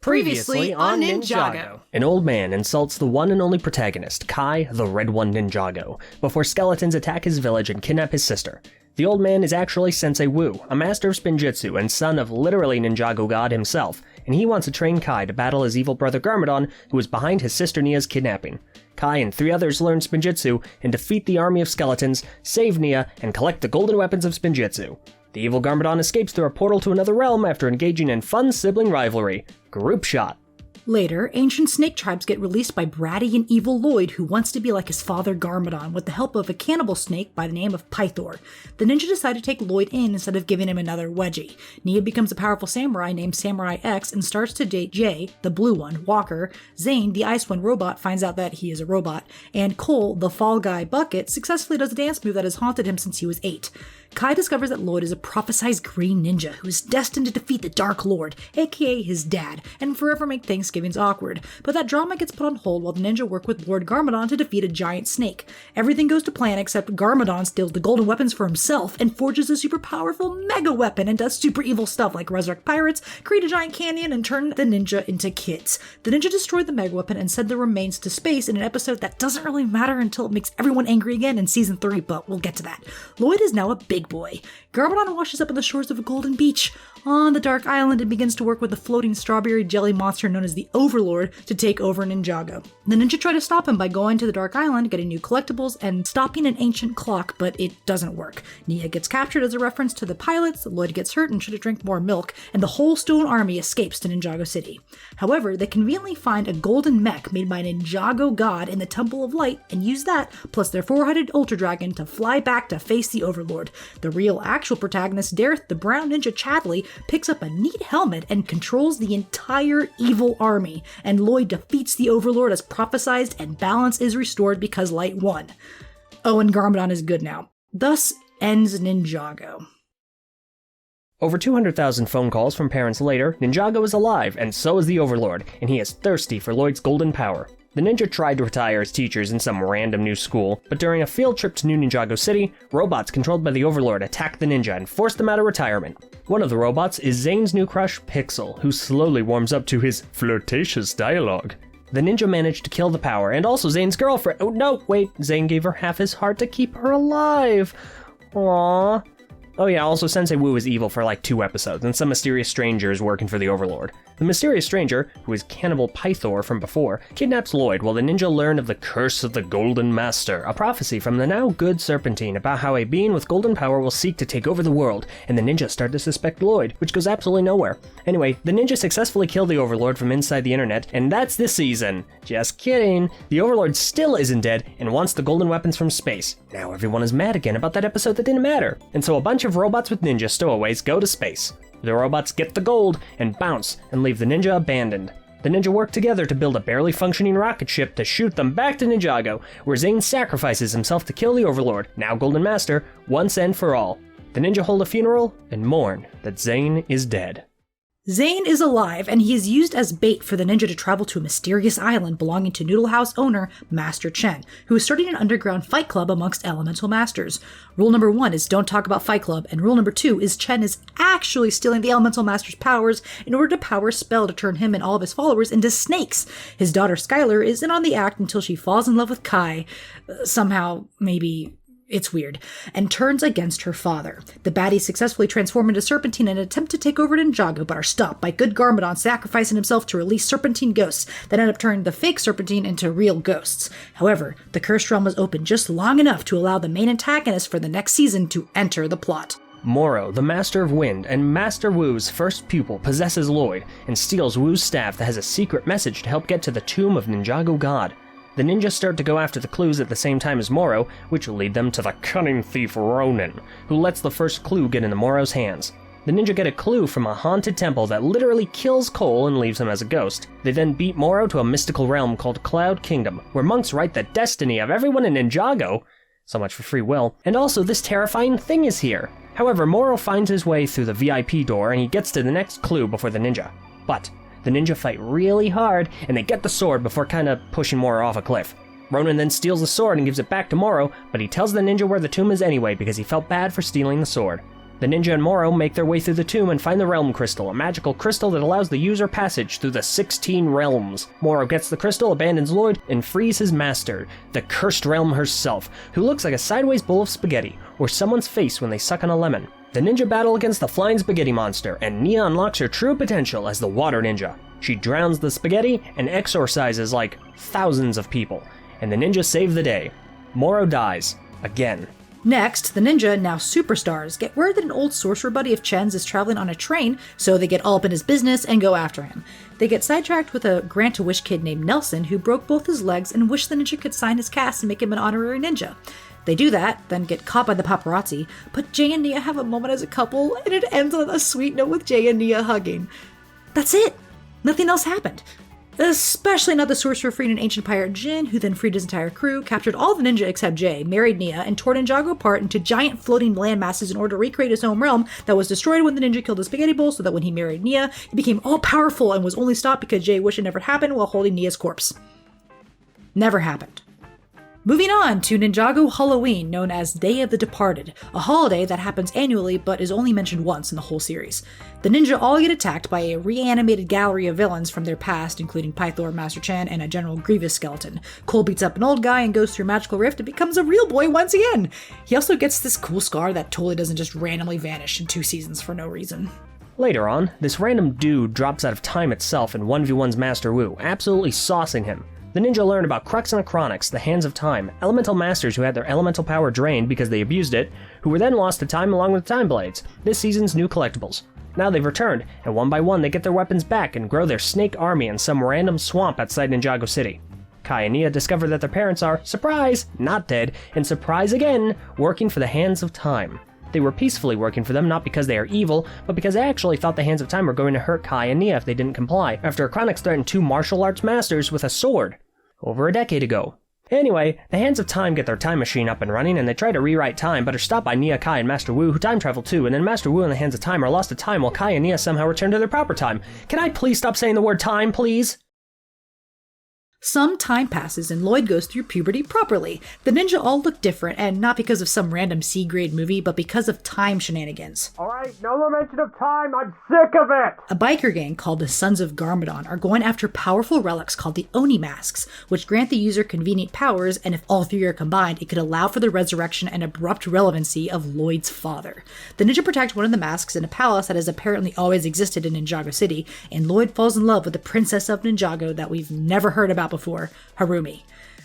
Previously on Ninjago. An old man insults the one and only protagonist, Kai, the Red One Ninjago, before skeletons attack his village and kidnap his sister. The old man is actually Sensei Wu, a master of SPINJITZU and son of literally Ninjago god himself, and he wants to train Kai to battle his evil brother GARMADON, who is behind his sister Nia's kidnapping. Kai and 3 others learn SPINJITZU and defeat the army of skeletons, save Nia, and collect the golden weapons of SPINJITZU. The evil GARMADON escapes through a portal to another realm after engaging in fun sibling rivalry. Group shot. Later, ancient snake tribes get released by bratty and evil Lloyd, who wants to be like his father GARMADON with the help of a cannibal snake by the name of Pythor. The ninja decide to take Lloyd in instead of giving him another wedgie. Nia becomes a powerful samurai named Samurai X and starts to date Jay, the blue one, Walker. Zane, the ice one robot, finds out that he is a robot. And Cole, the fall guy bucket, successfully does a dance move that has haunted him since he was 8. Kai discovers that Lloyd is a prophesized green ninja who is destined to defeat the Dark Lord, aka his dad, and forever make Thanksgivings awkward. But that drama gets put on hold while the ninja work with Lord GARMADON to defeat a giant snake. Everything goes to plan except GARMADON steals the golden weapons for himself and forges a super powerful mega weapon and does super evil stuff like resurrect pirates, create a giant canyon, and turn the ninja into kids. The ninja destroyed the mega weapon and sent the remains to space in an episode that doesn't really matter until it makes everyone angry again in season 3, but we'll get to that. Lloyd is now a big boy. GARMADON washes up on the shores of a golden beach on the Dark Island and begins to work with the floating strawberry jelly monster known as the Overlord to take over Ninjago. The ninja try to stop him by going to the Dark Island, getting new collectibles, and stopping an ancient clock, but it doesn't work. Nia gets captured as a reference to the pilots, Lloyd gets hurt and should drink more milk, and the whole stone army escapes to Ninjago City. However, they conveniently find a golden mech made by a Ninjago god in the Temple of Light and use that, plus their 4-headed Ultra Dragon, to fly back to face the Overlord. The real actual protagonist, Dareth, the brown ninja Chadley, picks up a neat helmet and controls the entire evil army, and Lloyd defeats the Overlord as prophesized and balance is restored because Light won. Oh, and GARMADON is good now. Thus ends Ninjago. Over 200,000 phone calls from parents later, Ninjago is alive, and so is the Overlord, and he is thirsty for Lloyd's golden power. The ninja tried to retire as teachers in some random new school, but during a field trip to New Ninjago City, robots controlled by the Overlord attack the ninja and force them out of retirement. One of the robots is Zane's new crush, Pixel, who slowly warms up to his flirtatious dialogue. The ninja managed to kill the power, and also Zane's girlfriend. Oh no, wait, Zane gave her half his heart to keep her alive. Aww. Oh yeah, also Sensei Wu is evil for like 2 episodes, and some mysterious stranger is working for the Overlord. The mysterious stranger, who is Cannibal Pythor from before, kidnaps Lloyd while the ninja learn of the Curse of the Golden Master, a prophecy from the now good Serpentine about how a being with golden power will seek to take over the world, and the ninja start to suspect Lloyd, which goes absolutely nowhere. Anyway, the ninja successfully kill the Overlord from inside the internet, and that's this season. Just kidding. The Overlord still isn't dead and wants the golden weapons from space. Now everyone is mad again about that episode that didn't matter, and so a bunch of robots with ninja stowaways go to space. The robots get the gold and bounce and leave the ninja abandoned. The ninja work together to build a barely functioning rocket ship to shoot them back to Ninjago, where Zane sacrifices himself to kill the Overlord, now Golden Master, once and for all. The ninja hold a funeral and mourn that Zane is dead. Zane is alive, and he is used as bait for the ninja to travel to a mysterious island belonging to Noodle House owner Master Chen, who is starting an underground fight club amongst elemental masters. Rule number 1 is don't talk about Fight Club, and rule number 2 is Chen is actually stealing the elemental master's powers in order to power a spell to turn him and all of his followers into snakes. His daughter Skylar is in on the act until she falls in love with Kai. Somehow, maybe... It's weird, and turns against her father. The baddies successfully transform into Serpentine and attempt to take over Ninjago, but are stopped by good GARMADON sacrificing himself to release Serpentine ghosts that end up turning the fake Serpentine into real ghosts. However, the cursed realm was open just long enough to allow the main antagonist for the next season to enter the plot. Moro, the Master of Wind and Master Wu's first pupil, possesses Lloyd and steals Wu's staff that has a secret message to help get to the tomb of Ninjago God. The ninjas start to go after the clues at the same time as Moro, which will lead them to the cunning thief Ronin, who lets the first clue get into Moro's hands. The ninja get a clue from a haunted temple that literally kills Cole and leaves him as a ghost. They then beat Moro to a mystical realm called Cloud Kingdom, where monks write the destiny of everyone in Ninjago. So much for free will. And also, this terrifying thing is here. However, Moro finds his way through the VIP door and he gets to the next clue before the ninja. But the ninja fight really hard, and they get the sword before kinda pushing Moro off a cliff. Ronin then steals the sword and gives it back to Moro, but he tells the ninja where the tomb is anyway because he felt bad for stealing the sword. The ninja and Moro make their way through the tomb and find the Realm Crystal, a magical crystal that allows the user passage through the 16 realms. Moro gets the crystal, abandons Lloyd, and frees his master, the Cursed Realm herself, who looks like a sideways bowl of spaghetti, or someone's face when they suck on a lemon. The ninja battle against the flying spaghetti monster, and Nia unlocks her true potential as the water ninja. She drowns the spaghetti and exorcises like thousands of people, and the ninja save the day. Moro dies. Again. Next, the ninja, now superstars, get word that an old sorcerer buddy of Chen's is traveling on a train, so they get all up in his business and go after him. They get sidetracked with a Grant-A-Wish kid named Nelson who broke both his legs and wished the ninja could sign his cast and make him an honorary ninja. They do that, then get caught by the paparazzi, but Jay and Nia have a moment as a couple, and it ends on a sweet note with Jay and Nia hugging. That's it! Nothing else happened. Especially not the sorcerer freed an ancient pirate Jin, who then freed his entire crew, captured all the ninja except Jay, married Nia, and tore Ninjago apart into giant floating land masses in order to recreate his home realm that was destroyed when the ninja killed the spaghetti bowl, so that when he married Nia, he became all-powerful and was only stopped because Jay wished it never happened while holding Nia's corpse. Never happened. Moving on to Ninjago Halloween, known as Day of the Departed, a holiday that happens annually but is only mentioned once in the whole series. The ninja all get attacked by a reanimated gallery of villains from their past, including Pythor, Master Chen, and a General Grievous skeleton. Cole beats up an old guy and goes through a magical rift and becomes a real boy once again! He also gets this cool scar that totally doesn't just randomly vanish in 2 seasons for no reason. Later on, this random dude drops out of time itself and 1v1s Master Wu, absolutely saucing him. The ninja learned about Crux and Acronics, the Hands of Time, elemental masters who had their elemental power drained because they abused it, who were then lost to time along with Time Blades, this season's new collectibles. Now they've returned, and one by one they get their weapons back and grow their snake army in some random swamp outside Ninjago City. Kai and Nia discover that their parents are, surprise, not dead, and surprise again, working for the Hands of Time. They were peacefully working for them not because they are evil, but because they actually thought the Hands of Time were going to hurt Kai and Nia if they didn't comply, after Acronics threatened 2 martial arts masters with a sword. Over a decade ago. Anyway, the Hands of Time get their time machine up and running, and they try to rewrite time, but are stopped by Nia, Kai, and Master Wu, who time travel too, and then Master Wu and the Hands of Time are lost to time while Kai and Nia somehow return to their proper time. Can I please stop saying the word time, please? Some time passes and Lloyd goes through puberty properly. The ninja all look different, and not because of some random C-grade movie, but because of time shenanigans. Alright, no more mention of time, I'm sick of it! A biker gang called the Sons of Garmadon are going after powerful relics called the Oni Masks, which grant the user convenient powers, and if all 3 are combined, it could allow for the resurrection and abrupt relevancy of Lloyd's father. The ninja protect one of the masks in a palace that has apparently always existed in Ninjago City, and Lloyd falls in love with the princess of Ninjago that we've never heard about before, Harumi.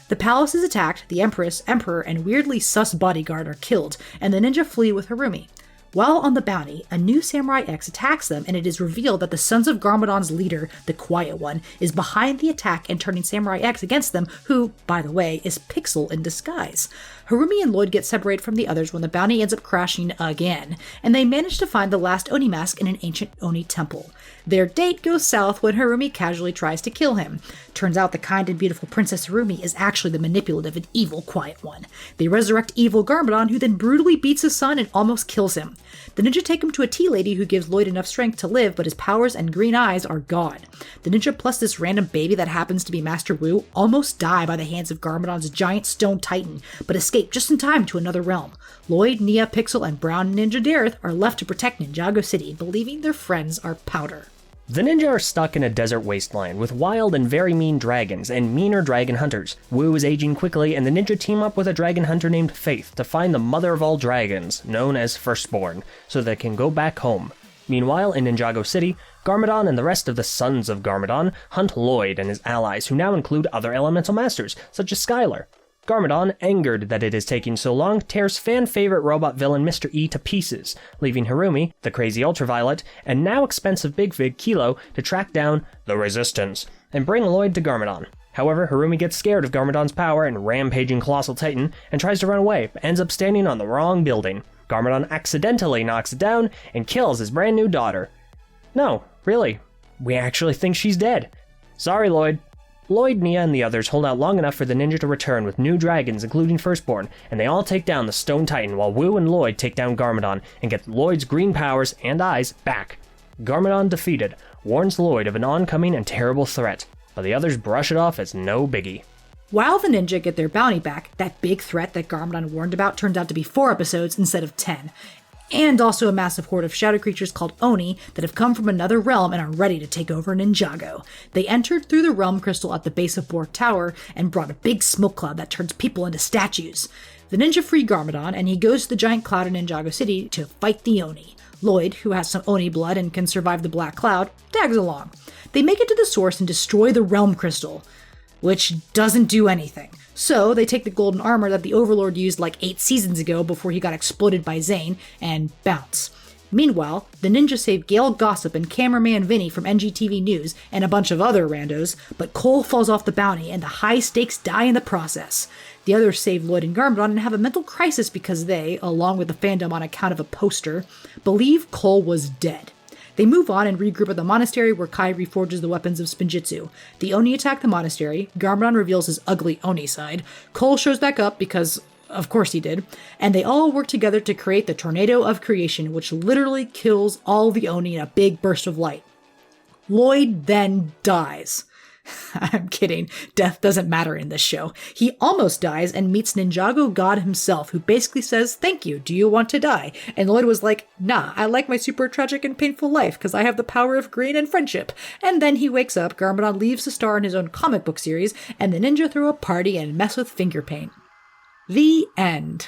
The palace is attacked, the empress, emperor, and weirdly sus bodyguard are killed, and the ninja flee with Harumi. While on the bounty, a new Samurai X attacks them, and it is revealed that the Sons of Garmadon's leader, the Quiet One, is behind the attack and turning Samurai X against them, who, by the way, is Pixel in disguise. Harumi and Lloyd get separated from the others when the bounty ends up crashing again, and they manage to find the last Oni mask in an ancient Oni temple. Their date goes south when Harumi casually tries to kill him. Turns out the kind and beautiful Princess Harumi is actually the manipulative and evil Quiet One. They resurrect evil Garmadon, who then brutally beats his son and almost kills him. The ninja take him to a tea lady who gives Lloyd enough strength to live, but his powers and green eyes are gone. The ninja plus this random baby that happens to be Master Wu almost die by the hands of Garmadon's giant stone titan, but escape just in time to another realm. Lloyd, Nia, Pixel, and Brown Ninja Dareth are left to protect Ninjago City, believing their friends are powder. The ninja are stuck in a desert wasteland with wild and very mean dragons and meaner dragon hunters. Wu is aging quickly, and the ninja team up with a dragon hunter named Faith to find the mother of all dragons, known as Firstborn, so they can go back home. Meanwhile, in Ninjago City, Garmadon and the rest of the Sons of Garmadon hunt Lloyd and his allies, who now include other elemental masters, such as Skylar. Garmadon, angered that it is taking so long, tears fan-favorite robot villain Mr. E to pieces, leaving Harumi, the crazy Ultraviolet, and now expensive Big Fig Kilo to track down the Resistance and bring Lloyd to Garmadon. However, Harumi gets scared of Garmadon's power and rampaging Colossal Titan and tries to run away, but ends up standing on the wrong building. Garmadon accidentally knocks it down and kills his brand new daughter. No, really, we actually think she's dead. Sorry, Lloyd. Lloyd, Nia, and the others hold out long enough for the ninja to return with new dragons, including Firstborn, and they all take down the Stone Titan while Wu and Lloyd take down Garmadon and get Lloyd's green powers and eyes back. Garmadon, defeated, warns Lloyd of an oncoming and terrible threat, but the others brush it off as no biggie. While the ninja get their bounty back, that big threat that Garmadon warned about turns out to be 4 episodes instead of 10. and also a massive horde of shadow creatures called Oni that have come from another realm and are ready to take over Ninjago. They entered through the realm crystal at the base of Borg Tower and brought a big smoke cloud that turns people into statues. The ninja free Garmadon, and he goes to the giant cloud in Ninjago City to fight the Oni. Lloyd, who has some Oni blood and can survive the black cloud, tags along. They make it to the source and destroy the realm crystal, which doesn't do anything. So they take the golden armor that the Overlord used like 8 seasons ago before he got exploded by Zane and bounce. Meanwhile, the ninja save Gail Gossip and cameraman Vinny from NGTV News and a bunch of other randos, but Cole falls off the bounty and the high stakes die in the process. The others save Lloyd and Garmadon and have a mental crisis because they, along with the fandom on account of a poster, believe Cole was dead. They move on and regroup at the monastery where Kai reforges the weapons of Spinjitzu. The Oni attack the monastery, Garmadon reveals his ugly Oni side, Cole shows back up because, of course he did, and they all work together to create the Tornado of Creation, which literally kills all the Oni in a big burst of light. Lloyd then dies. I'm kidding. Death doesn't matter in this show. He almost dies and meets Ninjago God himself, who basically says, "Thank you, do you want to die?" And Lloyd was like, "Nah, I like my super tragic and painful life because I have the power of green and friendship." And then he wakes up, Garmadon leaves to star in his own comic book series, and the ninja throw a party and mess with finger paint. The end.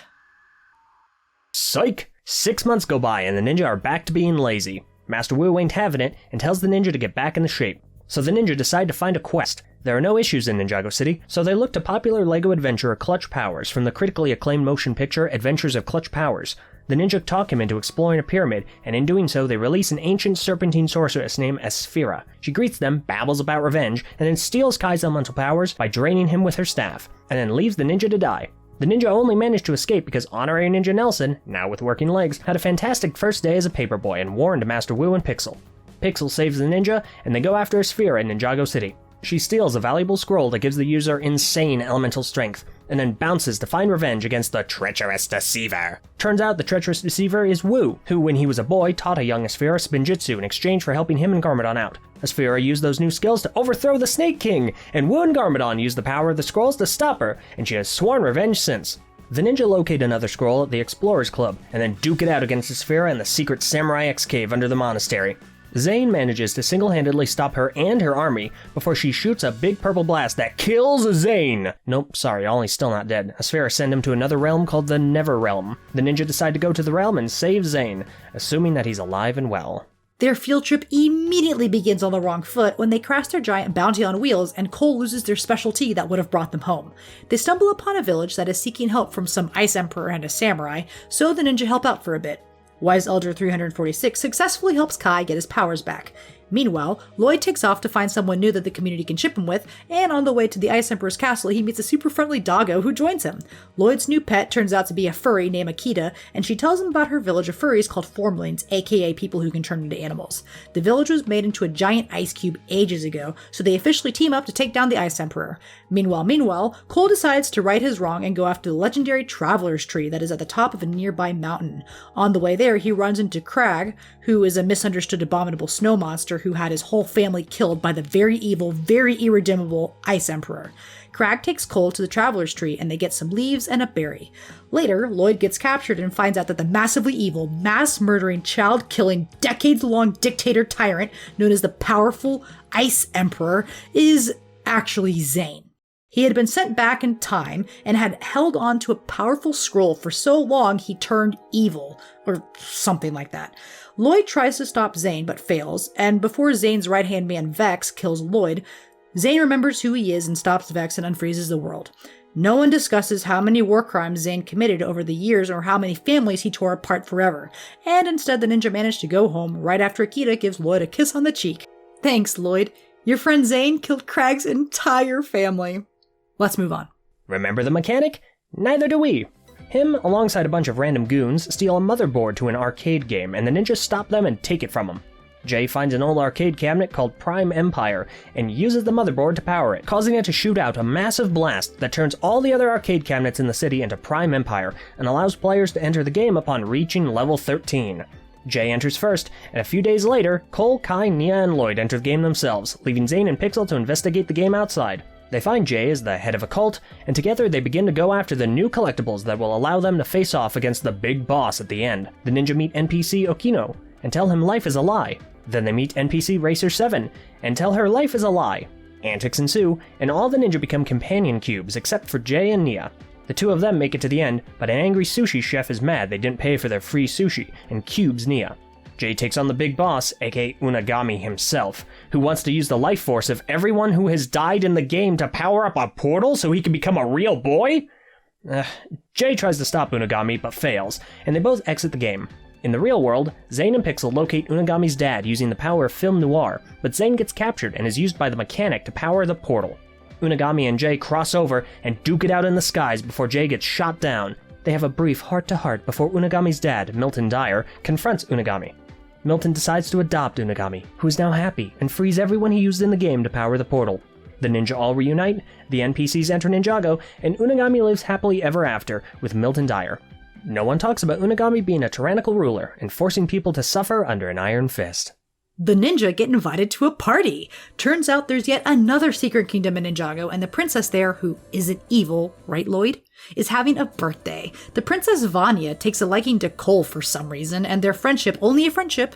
Psych! 6 months go by and the ninja are back to being lazy. Master Wu ain't having it and tells the ninja to get back into shape. So the ninja decide to find a quest. There are no issues in Ninjago City, so they look to popular LEGO adventurer Clutch Powers from the critically acclaimed motion picture Adventures of Clutch Powers. The ninja talk him into exploring a pyramid, and in doing so they release an ancient serpentine sorceress named Asphira. She greets them, babbles about revenge, and then steals Kai's elemental powers by draining him with her staff, and then leaves the ninja to die. The ninja only managed to escape because Honorary Ninja Nelson, now with working legs, had a fantastic first day as a paperboy and warned Master Wu and Pixel. Pixel saves the ninja, and they go after Asphira in Ninjago City. She steals a valuable scroll that gives the user insane elemental strength, and then bounces to find revenge against the treacherous deceiver. Turns out the treacherous deceiver is Wu, who when he was a boy taught a young Asphira Spinjitzu in exchange for helping him and Garmadon out. Asphira used those new skills to overthrow the Snake King, and Wu and Garmadon used the power of the scrolls to stop her, and she has sworn revenge since. The ninja locate another scroll at the Explorers Club, and then duke it out against Asphira in the secret Samurai X cave under the monastery. Zane manages to single-handedly stop her and her army before she shoots a big purple blast that kills Zane! Nope, sorry, Ollie's still not dead. Asphira send him to another realm called the Never Realm. The ninja decide to go to the realm and save Zane, assuming that he's alive and well. Their field trip immediately begins on the wrong foot when they crash their giant bounty on wheels and Cole loses their specialty that would have brought them home. They stumble upon a village that is seeking help from some ice emperor and a samurai, so the ninja help out for a bit. Wise Elder 346 successfully helps Kai get his powers back. Meanwhile, Lloyd takes off to find someone new that the community can ship him with, and on the way to the Ice Emperor's castle, he meets a super friendly doggo who joins him. Lloyd's new pet turns out to be a furry named Akita, and she tells him about her village of furries called Formlings, aka people who can turn into animals. The village was made into a giant ice cube ages ago, so they officially team up to take down the Ice Emperor. Meanwhile, Cole decides to right his wrong and go after the legendary Traveler's Tree that is at the top of a nearby mountain. On the way there, he runs into Crag, who is a misunderstood abominable snow monster who had his whole family killed by the very evil, very irredeemable Ice Emperor. Crag takes Cole to the Traveler's Tree and they get some leaves and a berry. Later, Lloyd gets captured and finds out that the massively evil, mass-murdering, child-killing, decades-long dictator tyrant known as the powerful Ice Emperor is actually Zane. He had been sent back in time and had held on to a powerful scroll for so long he turned evil, or something like that. Lloyd tries to stop Zane but fails, and before Zane's right-hand man Vex kills Lloyd, Zane remembers who he is and stops Vex and unfreezes the world. No one discusses how many war crimes Zane committed over the years or how many families he tore apart forever, and instead the ninja managed to go home right after Akita gives Lloyd a kiss on the cheek. Thanks, Lloyd. Your friend Zane killed Crag's entire family. Let's move on. Remember the mechanic? Neither do we. Him, alongside a bunch of random goons, steal a motherboard to an arcade game, and the ninjas stop them and take it from him. Jay finds an old arcade cabinet called Prime Empire, and uses the motherboard to power it, causing it to shoot out a massive blast that turns all the other arcade cabinets in the city into Prime Empire, and allows players to enter the game upon reaching level 13. Jay enters first, and a few days later, Cole, Kai, Nia, and Lloyd enter the game themselves, leaving Zane and Pixel to investigate the game outside. They find Jay is the head of a cult, and together they begin to go after the new collectibles that will allow them to face off against the big boss at the end. The ninja meet NPC Okino, and tell him life is a lie. Then they meet NPC Racer 7, and tell her life is a lie. Antics ensue, and all the ninja become companion cubes except for Jay and Nia. The two of them make it to the end, but an angry sushi chef is mad they didn't pay for their free sushi, and cubes Nia. Jay takes on the big boss, aka Unagami himself, who wants to use the life force of everyone who has died in the game to power up a portal so he can become a real boy? Jay tries to stop Unagami but fails, and they both exit the game. In the real world, Zane and Pixel locate Unagami's dad using the power of film noir, but Zane gets captured and is used by the mechanic to power the portal. Unagami and Jay cross over and duke it out in the skies before Jay gets shot down. They have a brief heart-to-heart before Unagami's dad, Milton Dyer, confronts Unagami. Milton decides to adopt Unagami, who is now happy and frees everyone he used in the game to power the portal. The ninja all reunite, the NPCs enter Ninjago, and Unagami lives happily ever after with Milton Dyer. No one talks about Unagami being a tyrannical ruler and forcing people to suffer under an iron fist. The ninja get invited to a party. Turns out there's yet another secret kingdom in Ninjago, and the princess there, who isn't evil, right Lloyd, is having a birthday. The princess Vanya takes a liking to Cole for some reason, and their friendship, only a friendship,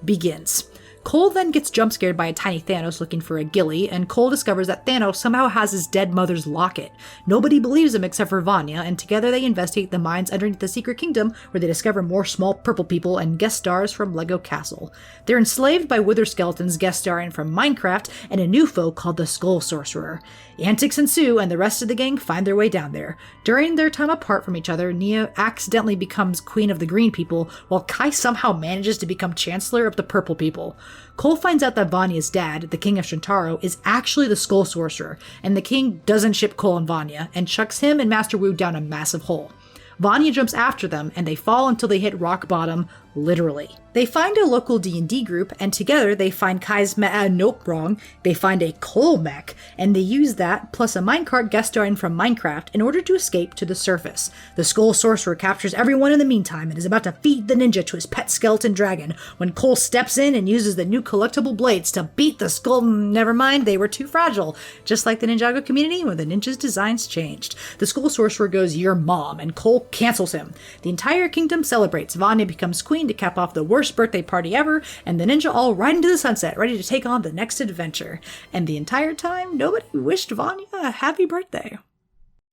begins. Cole then gets jump scared by a tiny Thanos looking for a ghillie, and Cole discovers that Thanos somehow has his dead mother's locket. Nobody believes him except for Vanya, and together they investigate the mines underneath the secret kingdom, where they discover more small purple people and guest stars from Lego Castle. They're enslaved by wither skeletons guest starring from Minecraft and a new foe called the Skull Sorcerer. Antics ensue, and the rest of the gang find their way down there. During their time apart from each other, Nia accidentally becomes queen of the green people, while Kai somehow manages to become chancellor of the purple people. Cole finds out that Vanya's dad, the king of Shintaro, is actually the Skull Sorcerer, and the king doesn't ship Cole and Vanya, and chucks him and Master Wu down a massive hole. Vanya jumps after them, and they fall until they hit rock bottom, literally. They find a local D&D group, and together they find Kai's they find a Cole mech, and they use that, plus a minecart guest starring from Minecraft, in order to escape to the surface. The Skull Sorcerer captures everyone in the meantime, and is about to feed the ninja to his pet skeleton dragon, when Cole steps in and uses the new collectible blades to beat the skull. Never mind, they were too fragile. Just like the Ninjago community, when the ninja's designs changed. The Skull Sorcerer goes, "Your mom," and Cole cancels him. The entire kingdom celebrates. Vanya becomes queen to cap off the worst birthday party ever, and the ninja all ride into the sunset, ready to take on the next adventure. And the entire time, nobody wished Vanya a happy birthday.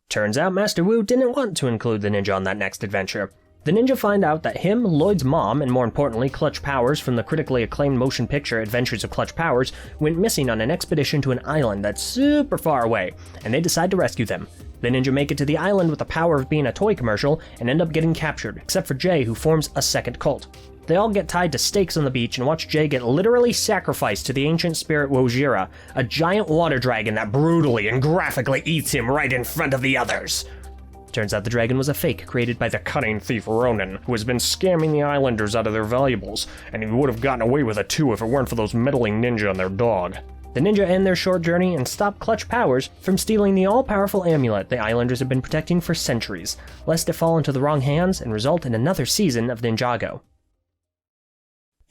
Turns out Master Wu didn't want to include the ninja on that next adventure. The ninja find out that him, Lloyd's mom, and more importantly, Clutch Powers from the critically acclaimed motion picture Adventures of Clutch Powers, went missing on an expedition to an island that's super far away, and they decide to rescue them. The ninja make it to the island with the power of being a toy commercial and end up getting captured, except for Jay, who forms a second cult. They all get tied to stakes on the beach and watch Jay get literally sacrificed to the ancient spirit Wojira, a giant water dragon that brutally and graphically eats him right in front of the others. Turns out the dragon was a fake created by the cunning thief Ronin, who has been scamming the islanders out of their valuables, and he would have gotten away with it too if it weren't for those meddling ninja and their dog. The ninja end their short journey and stop Clutch Powers from stealing the all-powerful amulet the islanders have been protecting for centuries, lest it fall into the wrong hands and result in another season of Ninjago.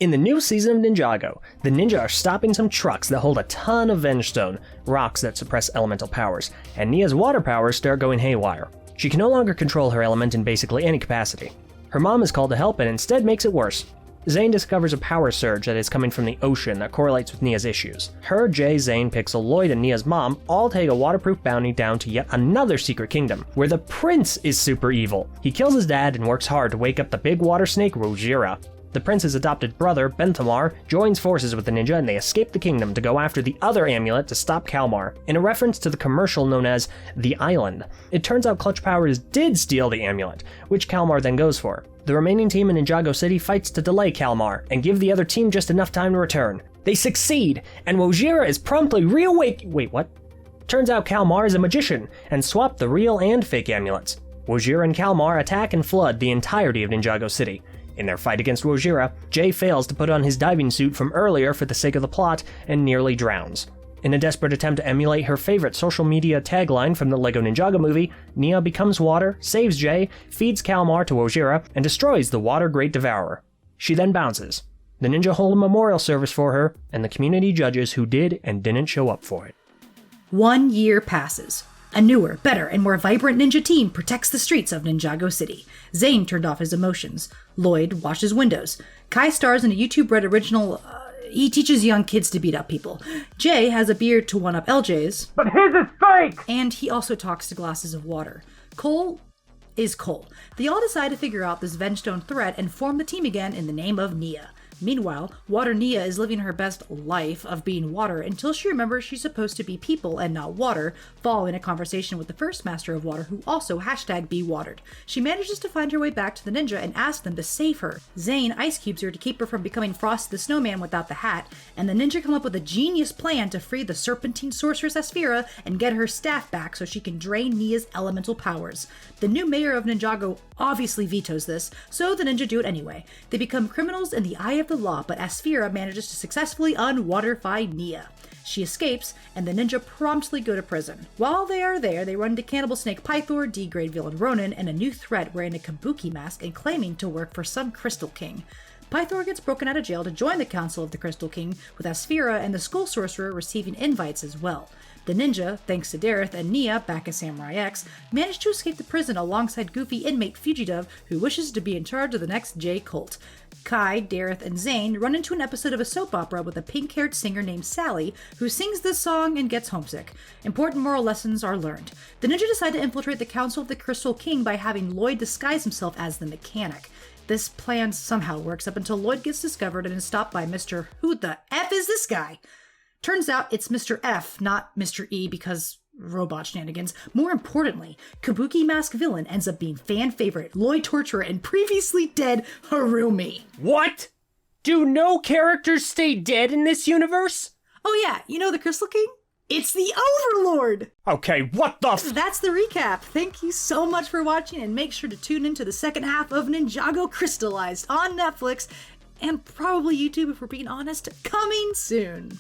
In the new season of Ninjago, the ninja are stopping some trucks that hold a ton of Vengestone, rocks that suppress elemental powers, and Nia's water powers start going haywire. She can no longer control her element in basically any capacity. Her mom is called to help and instead makes it worse. Zane discovers a power surge that is coming from the ocean that correlates with Nia's issues. Her, Jay, Zane, Pixel, Lloyd, and Nia's mom all take a waterproof bounty down to yet another secret kingdom, where the prince is super evil. He kills his dad and works hard to wake up the big water snake Rojira. The prince's adopted brother, Benthamar, joins forces with the ninja and they escape the kingdom to go after the other amulet to stop Kalmar, in a reference to the commercial known as The Island. It turns out Clutch Powers did steal the amulet, which Kalmar then goes for. The remaining team in Ninjago City fights to delay Kalmar and give the other team just enough time to return. They succeed, and Wojira is promptly Wait, what? Turns out Kalmar is a magician, and swapped the real and fake amulets. Wojira and Kalmar attack and flood the entirety of Ninjago City. In their fight against Wojira, Jay fails to put on his diving suit from earlier for the sake of the plot and nearly drowns. In a desperate attempt to emulate her favorite social media tagline from the LEGO Ninjago movie, Nia becomes water, saves Jay, feeds Kalmar to Wojira, and destroys the Water Great Devourer. She then bounces. The ninja hold a memorial service for her, and the community judges who did and didn't show up for it. 1 year passes. A newer, better, and more vibrant ninja team protects the streets of Ninjago City. Zane turned off his emotions. Lloyd washes windows. Kai stars in a YouTube-Red original, he teaches young kids to beat up people. Jay has a beard to one-up Eljay's. But his is fake! And he also talks to glasses of water. Cole is Cole. They all decide to figure out this Vengestone threat and form the team again in the name of Nia. Meanwhile, Water Nia is living her best life of being water until she remembers she's supposed to be people and not water, following a conversation with the first Master of Water who also #BeWatered. She manages to find her way back to the ninja and asks them to save her. Zane ice cubes her to keep her from becoming Frosty the Snowman without the hat, and the ninja come up with a genius plan to free the serpentine sorceress Asphira and get her staff back so she can drain Nia's elemental powers. The new mayor of Ninjago obviously vetoes this, so the ninja do it anyway. They become criminals in the eye of the law, but Asphira manages to successfully unwaterify Nia. She escapes, and the ninja promptly go to prison. While they are there, they run into Cannibal Snake Pythor, D-grade villain Ronin, and a new threat wearing a kabuki mask and claiming to work for some Crystal King. Pythor gets broken out of jail to join the Council of the Crystal King, with Asphira and the Skull Sorcerer receiving invites as well. The ninja, thanks to Dareth and Nia, back as Samurai X, manage to escape the prison alongside goofy inmate Fugitive, who wishes to be in charge of the next J cult. Kai, Dareth, and Zane run into an episode of a soap opera with a pink-haired singer named Sally, who sings this song and gets homesick. Important moral lessons are learned. The ninja decide to infiltrate the Council of the Crystal King by having Lloyd disguise himself as the mechanic. This plan somehow works up until Lloyd gets discovered and is stopped by Mr. Who the F is this guy? Turns out it's Mr. F, not Mr. E, because robot shenanigans. More importantly, Kabuki Mask villain ends up being fan favorite Lloyd Torturer and previously dead Harumi. What? Do no characters stay dead in this universe? Oh yeah, you know the Crystal King? It's the Overlord! Okay, what the That's the recap. Thank you so much for watching, and make sure to tune into the second half of Ninjago Crystalized on Netflix, and probably YouTube if we're being honest, coming soon.